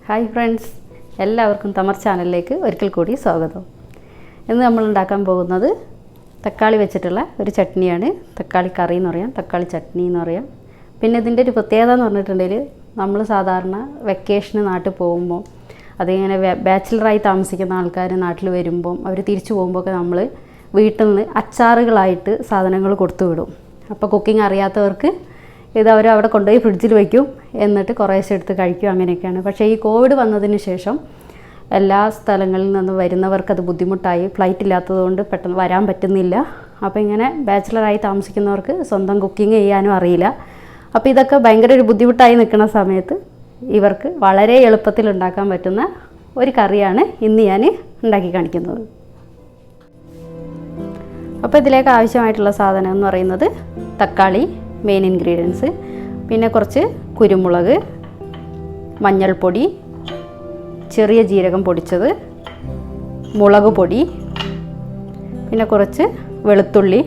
Hi friends, എല്ലാവർക്കും തമർ ചാനലിലേക്ക് ഒരിക്കൽ കൂടി സ്വാഗതം. ഇന്ന് നമ്മൾ ഉണ്ടാക്കാൻ പോകുന്നത് തക്കാളി വെച്ചിട്ടുള്ള ഒരു ചട്നിയാണ്. തക്കാളി കറി എന്ന് പറയാം, തക്കാളി ചട്നി എന്ന് പറയാം. പിന്നെ ഇതിൻ്റെ ഒരു പ്രത്യേകത എന്ന് പറഞ്ഞിട്ടുണ്ടെങ്കിൽ നമ്മൾ സാധാരണ വെക്കേഷന് നാട്ടിൽ പോകുമ്പോൾ അതിങ്ങനെ ബാച്ചിലറായി താമസിക്കുന്ന ആൾക്കാർ നാട്ടിൽ വരുമ്പം അവർ തിരിച്ചു പോകുമ്പോഴൊക്കെ നമ്മൾ വീട്ടിൽ നിന്ന് അച്ചാറുകളായിട്ട് സാധനങ്ങൾ കൊടുത്തു വിടും. അപ്പോൾ കുക്കിംഗ് അറിയാത്തവർക്ക് ഇത് അവർ അവിടെ കൊണ്ടുപോയി ഫ്രിഡ്ജിൽ വയ്ക്കും, എന്നിട്ട് കുറേശ്ശെ എടുത്ത് കഴിക്കും. അങ്ങനെയൊക്കെയാണ്. പക്ഷേ ഈ കോവിഡ് വന്നതിന് ശേഷം എല്ലാ സ്ഥലങ്ങളിൽ നിന്ന് വരുന്നവർക്ക് അത് ബുദ്ധിമുട്ടായി. ഫ്ലൈറ്റ് ഇല്ലാത്തതുകൊണ്ട് പെട്ടെന്ന് വരാൻ പറ്റുന്നില്ല. അപ്പോൾ ഇങ്ങനെ ബാച്ചിലറായി താമസിക്കുന്നവർക്ക് സ്വന്തം കുക്കിംഗ് ചെയ്യാനും അറിയില്ല. അപ്പോൾ ഇതൊക്കെ ഭയങ്കര ഒരു ബുദ്ധിമുട്ടായി നിൽക്കുന്ന സമയത്ത് ഇവർക്ക് വളരെ എളുപ്പത്തിൽ ഉണ്ടാക്കാൻ പറ്റുന്ന ഒരു കറിയാണ് ഇന്ന് ഞാൻ ഉണ്ടാക്കി കാണിക്കുന്നത്. അപ്പോൾ ഇതിലേക്ക് ആവശ്യമായിട്ടുള്ള സാധനം എന്ന് പറയുന്നത് തക്കാളി, മെയിൻ ഇൻഗ്രീഡിയൻസ്, പിന്നെ കുറച്ച് കുരുമുളക്, മഞ്ഞൾപ്പൊടി, ചെറിയ ജീരകം പൊടിച്ചത്, മുളക് പൊടി, പിന്നെ കുറച്ച് വെളുത്തുള്ളി,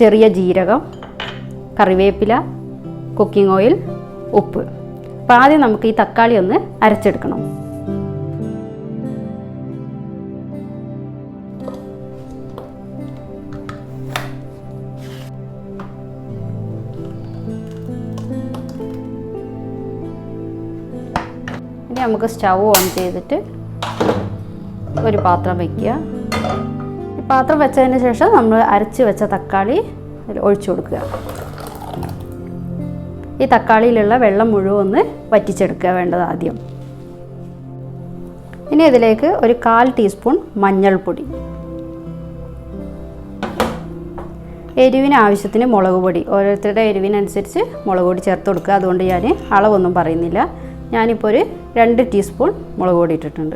ചെറിയ ജീരകം, കറിവേപ്പില, കുക്കിംഗ് ഓയിൽ, ഉപ്പ്. അപ്പോൾ ആദ്യം നമുക്ക് ഈ തക്കാളി ഒന്ന് അരച്ചെടുക്കണം. ഇനി നമുക്ക് സ്റ്റൗ ഓൺ ചെയ്തിട്ട് ഒരു പാത്രം വയ്ക്കുക. ഈ പാത്രം വെച്ചതിന് ശേഷം നമ്മൾ അരച്ച് വെച്ച തക്കാളി ഒഴിച്ചു കൊടുക്കുക. ഈ തക്കാളിയിലുള്ള വെള്ളം മുഴുവൻ ഒന്ന് വറ്റിച്ചെടുക്കുക വേണ്ടത് ആദ്യം. ഇനി ഇതിലേക്ക് ഒരു 1/4 ടീസ്പൂൺ മഞ്ഞൾപ്പൊടി, എരിവിന് ആവശ്യത്തിന് മുളക് പൊടി, ഓരോരുത്തരുടെ എരിവിനനുസരിച്ച് മുളക് പൊടി ചേർത്ത് കൊടുക്കുക. അതുകൊണ്ട് ഞാൻ അളവൊന്നും പറയുന്നില്ല. ഞാനിപ്പോൾ ഒരു 2 ടീസ്പൂൺ മുളക് പൊടി ഇട്ടിട്ടുണ്ട്.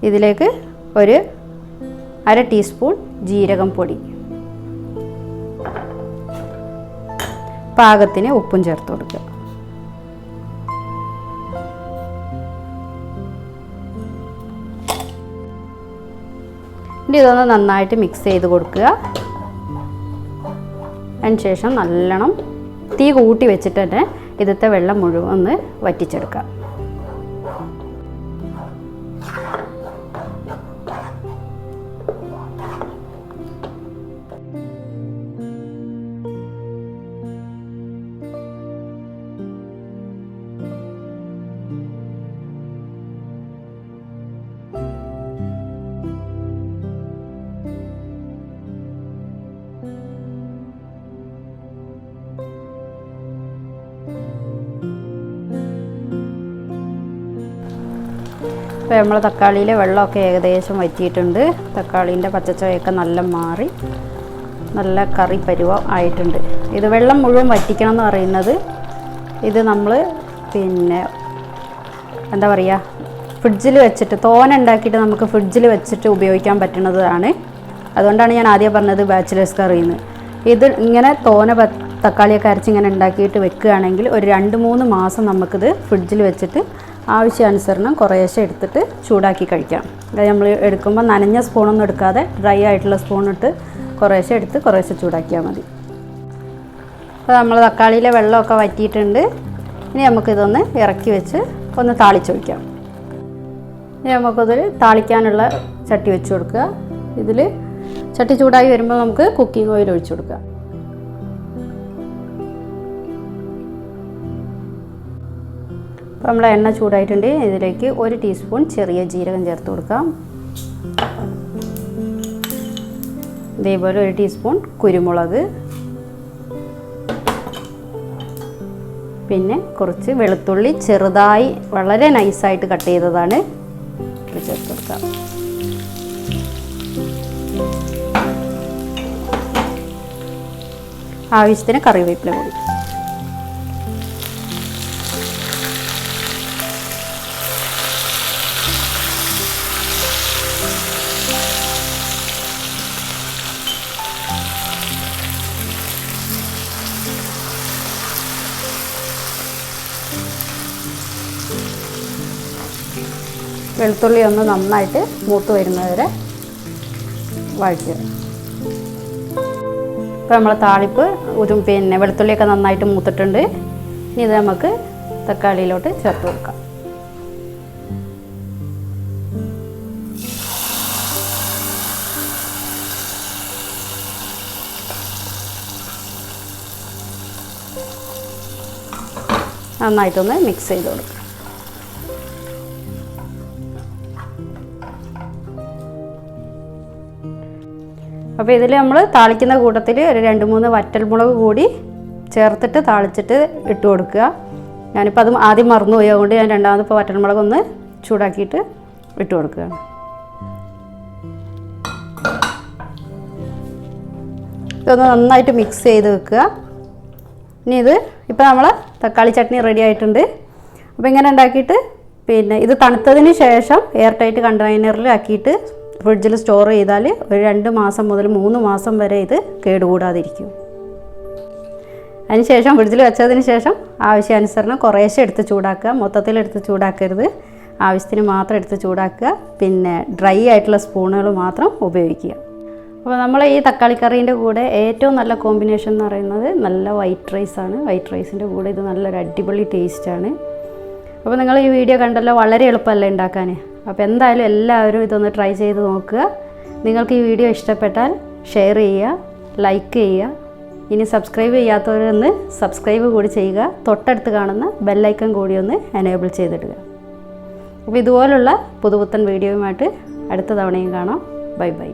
ഇതിലേക്ക് ഒരു 1/2 ടീസ്പൂൺ ജീരകം പൊടി, പാകത്തിന് ഉപ്പും ചേർത്ത് കൊടുക്കുക. ഇനി ഇതൊന്ന് നന്നായിട്ട് മിക്സ് ചെയ്ത് കൊടുക്കുക. അതിനുശേഷം നല്ലോണം തീ കൂട്ടി വെച്ചിട്ട് തന്നെ ഇതിലത്തെ വെള്ളം മുഴുവൻ ഒന്ന് വറ്റിച്ചെടുക്കാം. ഇപ്പോൾ നമ്മൾ തക്കാളിയിലെ വെള്ളമൊക്കെ ഏകദേശം വറ്റിയിട്ടുണ്ട്. തക്കാളീൻ്റെ പച്ചച്ചൊയൊക്കെ നല്ല മാറി നല്ല കറി പരുവം ആയിട്ടുണ്ട്. ഇത് വെള്ളം മുഴുവൻ വറ്റിക്കണം എന്ന് പറയുന്നത് ഇത് നമ്മൾ എന്താ പറയുക, ഫ്രിഡ്ജിൽ വെച്ചിട്ട് തോനെ ഉണ്ടാക്കിയിട്ട് നമുക്ക് ഫ്രിഡ്ജിൽ വെച്ചിട്ട് ഉപയോഗിക്കാൻ പറ്റുന്നതാണ്. അതുകൊണ്ടാണ് ഞാൻ ആദ്യം പറഞ്ഞത് ബാച്ചിലേഴ്സ് കറിയെന്ന്. ഇത് ഇങ്ങനെ തോനെ തക്കാളിയൊക്കെ അരച്ച് ഇങ്ങനെ ഉണ്ടാക്കിയിട്ട് വെക്കുകയാണെങ്കിൽ ഒരു 2-3 മാസം നമുക്കിത് ഫ്രിഡ്ജിൽ വെച്ചിട്ട് ആവശ്യാനുസരണം കുറേശ്ശെ എടുത്തിട്ട് ചൂടാക്കി കഴിക്കാം. അതായത് നമ്മൾ എടുക്കുമ്പോൾ നനഞ്ഞ സ്പൂണൊന്നും എടുക്കാതെ ഡ്രൈ ആയിട്ടുള്ള സ്പൂണിട്ട് കുറേശ്ശെ എടുത്ത് കുറേശ്ശെ ചൂടാക്കിയാൽ മതി. അപ്പോൾ നമ്മൾ തക്കാളിയിലെ വെള്ളമൊക്കെ വറ്റിയിട്ടുണ്ട്. ഇനി നമുക്കിതൊന്ന് ഇറക്കി വെച്ച് ഒന്ന് താളിച്ചൊഴിക്കാം. ഇനി നമുക്കതിൽ താളിക്കാനുള്ള ചട്ടി വെച്ച് കൊടുക്കുക. ഇതിൽ ചട്ടി ചൂടായി വരുമ്പോൾ നമുക്ക് കുക്കിംഗ് ഓയിൽ ഒഴിച്ചു കൊടുക്കുക. അപ്പോൾ നമ്മൾ എണ്ണ ചൂടായിട്ടുണ്ട്. ഇതിലേക്ക് 1 ടീസ്പൂൺ ചെറിയ ജീരകം ചേർത്ത് കൊടുക്കാം. ഇതേപോലെ 1 ടീസ്പൂൺ കുരുമുളക്, പിന്നെ കുറച്ച് വെളുത്തുള്ളി ചെറുതായി വളരെ നൈസായിട്ട് കട്ട് ചെയ്തതാണ് ഇത് ചേർത്ത് കൊടുക്കാം. ആവശ്യത്തിന് കറിവേപ്പില കൂടി. വെളുത്തുള്ളി ഒന്ന് നന്നായിട്ട് മൂത്ത് വരുന്നവരെ വഴറ്റുക. ഇപ്പോൾ നമ്മൾ താളിപ്പ് വെളുത്തുള്ളിയൊക്കെ നന്നായിട്ട് മൂത്തിട്ടുണ്ട്. ഇനി ഇത് നമുക്ക് തക്കാളിയിലോട്ട് ചേർത്ത് കൊടുക്കാം. നന്നായിട്ടൊന്ന് മിക്സ് ചെയ്ത് കൊടുക്കുക. അപ്പോൾ ഇതിൽ നമ്മൾ താളിക്കുന്ന കൂട്ടത്തിൽ ഒരു 2-3 വറ്റൽമുളക് കൂടി ചേർത്തിട്ട് താളിച്ചിട്ട് ഇട്ട് കൊടുക്കുക. ഞാനിപ്പോൾ അത് ആദ്യം മറന്നുപോയി, അതുകൊണ്ട് ഞാൻ രണ്ടാമത് ഇപ്പോൾ വറ്റൽമുളകൊന്ന് ചൂടാക്കിയിട്ട് ഇട്ട് കൊടുക്കുകയാണ്. ഇതൊന്ന് നന്നായിട്ട് മിക്സ് ചെയ്ത് വെക്കുക. ഇനി ഇപ്പോൾ നമ്മൾ തക്കാളി ചട്നി റെഡി ആയിട്ടുണ്ട്. അപ്പോൾ ഇങ്ങനെ ഉണ്ടാക്കിയിട്ട് പിന്നെ ഇത് തണുത്തതിന് ശേഷം എയർ ടൈറ്റ് കണ്ടെയ്നറിൽ ആക്കിയിട്ട് ഫ്രിഡ്ജിൽ സ്റ്റോർ ചെയ്താൽ ഒരു 2 മാസം മുതൽ 3 മാസം വരെ ഇത് കേടുകൂടാതിരിക്കും. അതിനുശേഷം ഫ്രിഡ്ജിൽ വെച്ചതിന് ശേഷം ആവശ്യാനുസരണം കുറേശ്ശെ എടുത്ത് ചൂടാക്കുക. മൊത്തത്തിൽ എടുത്ത് ചൂടാക്കരുത്, ആവശ്യത്തിന് മാത്രം എടുത്ത് ചൂടാക്കുക. പിന്നെ ഡ്രൈ ആയിട്ടുള്ള സ്പൂണുകൾ മാത്രം ഉപയോഗിക്കുക. അപ്പോൾ നമ്മൾ ഈ തക്കാളി കറീൻ്റെ കൂടെ ഏറ്റവും നല്ല കോമ്പിനേഷൻ എന്ന് പറയുന്നത് നല്ല വൈറ്റ് റൈസാണ്. വൈറ്റ് റൈസിൻ്റെ കൂടെ ഇത് നല്ലൊരു അടിപൊളി ടേസ്റ്റാണ്. അപ്പോൾ നിങ്ങൾ ഈ വീഡിയോ കണ്ടല്ലോ, വളരെ എളുപ്പമല്ലേ ഉണ്ടാക്കാൻ. അപ്പോൾ എന്തായാലും എല്ലാവരും ഇതൊന്ന് ട്രൈ ചെയ്ത് നോക്കുക. നിങ്ങൾക്ക് ഈ വീഡിയോ ഇഷ്ടപ്പെട്ടാൽ ഷെയർ ചെയ്യുക, ലൈക്ക് ചെയ്യുക. ഇനി സബ്സ്ക്രൈബ് ചെയ്യാത്തവരൊന്ന് സബ്സ്ക്രൈബ് കൂടി ചെയ്യുക. തൊട്ടടുത്ത് കാണുന്ന ബെല്ലൈക്കൺ കൂടി ഒന്ന് എനേബിൾ ചെയ്തിടുക. അപ്പോൾ ഇതുപോലുള്ള പുതുപുത്തൻ വീഡിയോയുമായിട്ട് അടുത്ത തവണയും കാണാം. Bye bye.